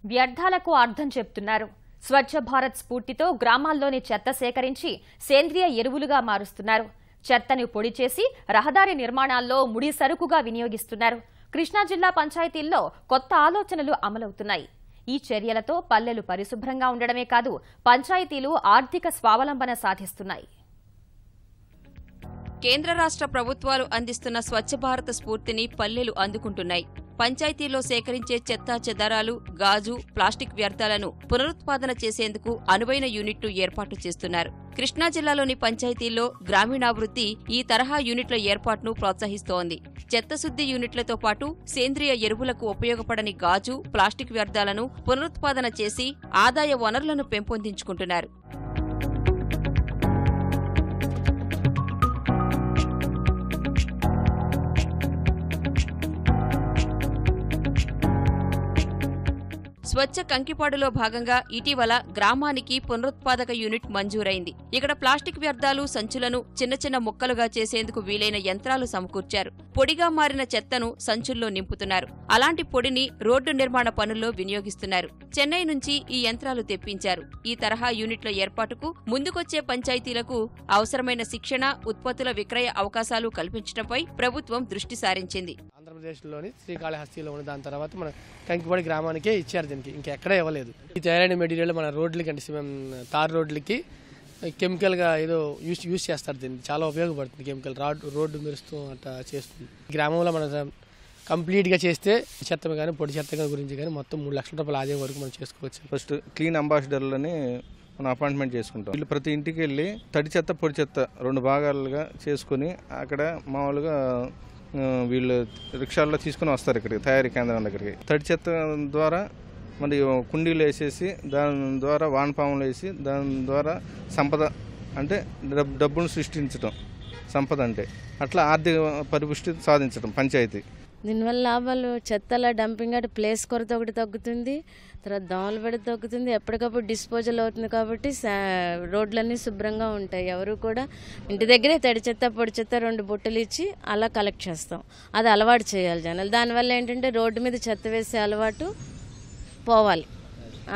వ్యర్థాలకు అర్థం చెప్తున్నారు. స్వచ్ఛ భారత్ స్ఫూర్తితో గ్రామాల్లోని చెత్త సేకరించి సేంద్రియ ఎరువులుగా మారుస్తున్నారు. చెత్తను పొడి చేసి రహదారి నిర్మాణాల్లో ముడి సరుకుగా వినియోగిస్తున్నారు. కృష్ణా జిల్లా పంచాయతీల్లో కొత్త ఆలోచనలు అమలవుతున్నాయి. ఈ చర్యలతో పల్లెలు పరిశుభ్రంగా ఉండడమే కాదు, పంచాయతీలు ఆర్థిక స్వావలంబన సాధిస్తున్నాయి. కేంద్ర రాష్ట్ర ప్రభుత్వాలు అందిస్తున్న స్వచ్ఛ భారత స్ఫూర్తిని పల్లెలు అందుకుంటున్నాయి. పంచాయతీల్లో సేకరించే చెత్తా చెదారాలు, గాజు, ప్లాస్టిక్ వ్యర్థాలను పునరుత్పాదన చేసేందుకు అనువైన యూనిట్లు ఏర్పాటు చేస్తున్నారు. కృష్ణా జిల్లాలోని పంచాయతీల్లో గ్రామీణాభివృద్ధి ఈ తరహా యూనిట్ల ఏర్పాటును ప్రోత్సహిస్తోంది. చెత్తశుద్ధి యూనిట్లతో పాటు సేంద్రియ ఎరువులకు ఉపయోగపడని గాజు, ప్లాస్టిక్ వ్యర్థాలను పునరుత్పాదన చేసి ఆదాయ వనరులను పెంపొందించుకుంటున్నారు. స్వచ్ఛ కంకిపాడులో భాగంగా ఇటీవల గ్రామానికి పునరుత్పాదక యూనిట్ మంజూరైంది. ఇక్కడ ప్లాస్టిక్ వ్యర్థాలు, సంచులను చిన్న చిన్న ముక్కలుగా చేసేందుకు వీలైన యంత్రాలు సమకూర్చారు. పొడిగా మారిన చెత్తను సంచుల్లో నింపుతున్నారు. అలాంటి పొడిని రోడ్డు నిర్మాణ పనుల్లో వినియోగిస్తున్నారు. చెన్నై నుంచి ఈ యంత్రాలు తెప్పించారు. ఈ తరహా యూనిట్ల ఏర్పాటుకు ముందుకొచ్చే పంచాయతీలకు అవసరమైన శిక్షణ, ఉత్పత్తుల విక్రయ అవకాశాలు కల్పించడంపై ప్రభుత్వం దృష్టి సారించింది. ఆంధ్రప్రదేశ్లోని శ్రీకాళహస్తిలో ఉన్న దాని తర్వాత మన కంకిపాడు గ్రామానికే ఇచ్చారు. దీనికి ఇంకెక్కడా ఇవ్వలేదు. ఈ తయారైన మెటీరియల్ మన రోడ్లకి అంటే తార్ రోడ్లకి కెమికల్గా ఏదో యూజ్ చేస్తారు. దీనికి చాలా ఉపయోగపడుతుంది. కెమికల్ రోడ్డు మెరుస్తూ అట్లా చేస్తుంది. గ్రామంలో మన కంప్లీట్గా చేస్తే చెత్త కానీ పొడి చెత్త గురించి కానీ మొత్తం 3 లక్షల రూపాయల ఆదాయం వరకు మనం చేసుకోవచ్చు. ఫస్ట్ క్లీన్ అంబాసిడర్లని మనం అపాయింట్మెంట్ చేసుకుంటాం. వీళ్ళు ప్రతి ఇంటికి వెళ్ళి తడి చెత్త, పొడి చెత్త 2 భాగాలుగా చేసుకుని అక్కడ మామూలుగా వీళ్ళు రిక్షాల్లో తీసుకుని వస్తారు ఇక్కడికి, తయారీ కేంద్రం దగ్గరికి. తడి చెత్త ద్వారా మరి కుండీలు వేసేసి దాని ద్వారా వానపాములు వేసి దాని ద్వారా సంపద అంటే డబ్బును సృష్టించడం సంపద అంటే అట్లా ఆర్థిక పరిపుష్టి సాధించడం పంచాయతీ. దీనివల్ల లాభాలు చెత్తల డంపింగ్ అంటే ప్లేస్ కొరత ఒకటి తగ్గుతుంది, తర్వాత దోమలు పడి తగ్గుతుంది, ఎప్పటికప్పుడు డిస్పోజల్ అవుతుంది. కాబట్టి రోడ్లన్నీ శుభ్రంగా ఉంటాయి. ఎవరు కూడా ఇంటి దగ్గరే తడి చెత్త, పొడి చెత్త 2 బుట్టలు ఇచ్చి అలా కలెక్ట్ చేస్తాం. అది అలవాటు చేయాలి జనాలు. దానివల్ల ఏంటంటే రోడ్డు మీద చెత్త వేసే అలవాటు పోవాలి.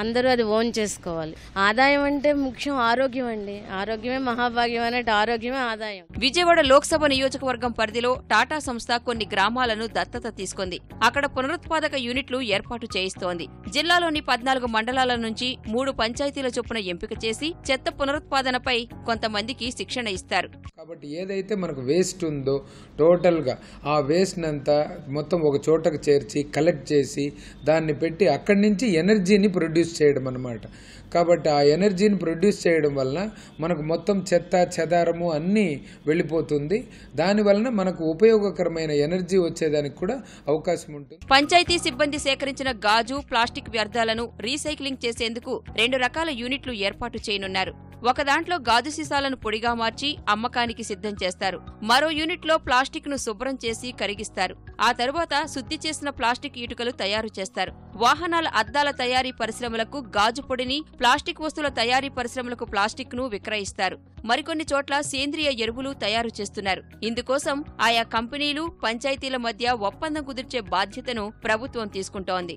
అందరూ అది ఓన్ చేసుకోవాలి. ఆదాయం అంటే ముఖ్యం ఆరోగ్యం అండి. ఆరోగ్యమే మహాభాగ్యం అన్నట్టు ఆరోగ్యమే ఆదాయం. విజయవాడ లోక్సభ నియోజకవర్గం పరిధిలో టాటా సంస్థ కొన్ని గ్రామాలను దత్తత తీసుకుంది. అక్కడ పునరుత్పాదక యూనిట్లు ఏర్పాటు చేయిస్తోంది. జిల్లాలోని 14 మండలాల నుంచి 3 పంచాయతీల చొప్పున ఎంపిక చేసి చెత్త పునరుత్పాదనపై కొంతమందికి శిక్షణ ఇస్తారు. కాబట్టి ఏదైతే మనకు వేస్ట్ ఉందో టోటల్గా ఆ వేస్ట్ అంతా మొత్తం ఒక చోటకు చేర్చి కలెక్ట్ చేసి దాన్ని పెట్టి అక్కడి నుంచి ఎనర్జీని ప్రొడ్యూస్ చేయడం అన్నమాట. కాబట్టి ఆ ఎనర్జీని ప్రొడ్యూస్ చేయడం వలన మనకు మొత్తం చెత్త చెదారము అన్నీ వెళ్ళిపోతుంది. దానివలన మనకు ఉపయోగకరమైన ఎనర్జీ వచ్చేదానికి కూడా అవకాశం ఉంటుంది. పంచాయతీ సిబ్బంది సేకరించిన గాజు, ప్లాస్టిక్ వ్యర్థాలను రీసైక్లింగ్ చేసేందుకు 2 రకాల యూనిట్లు ఏర్పాటు చేయనున్నారు. ఒక దాంట్లో గాజు సీసాలను పొడిగా మార్చి అమ్మకానికి సిద్ధం చేస్తారు. మరో యూనిట్లో ప్లాస్టిక్ ను శుభ్రం చేసి కరిగిస్తారు. ఆ తరువాత శుద్ధి చేసిన ప్లాస్టిక్ ఇటుకలు తయారు చేస్తారు. వాహనాల అద్దాల తయారీ పరిశ్రమలకు గాజు పొడిని, ప్లాస్టిక్ వస్తువుల తయారీ పరిశ్రమలకు ప్లాస్టిక్ ను విక్రయిస్తారు. మరికొన్ని చోట్ల సేంద్రియ ఎరువులు తయారు చేస్తున్నారు. ఇందుకోసం ఆయా కంపెనీలు, పంచాయతీల మధ్య ఒప్పందం కుదిర్చే బాధ్యతను ప్రభుత్వం తీసుకుంటోంది.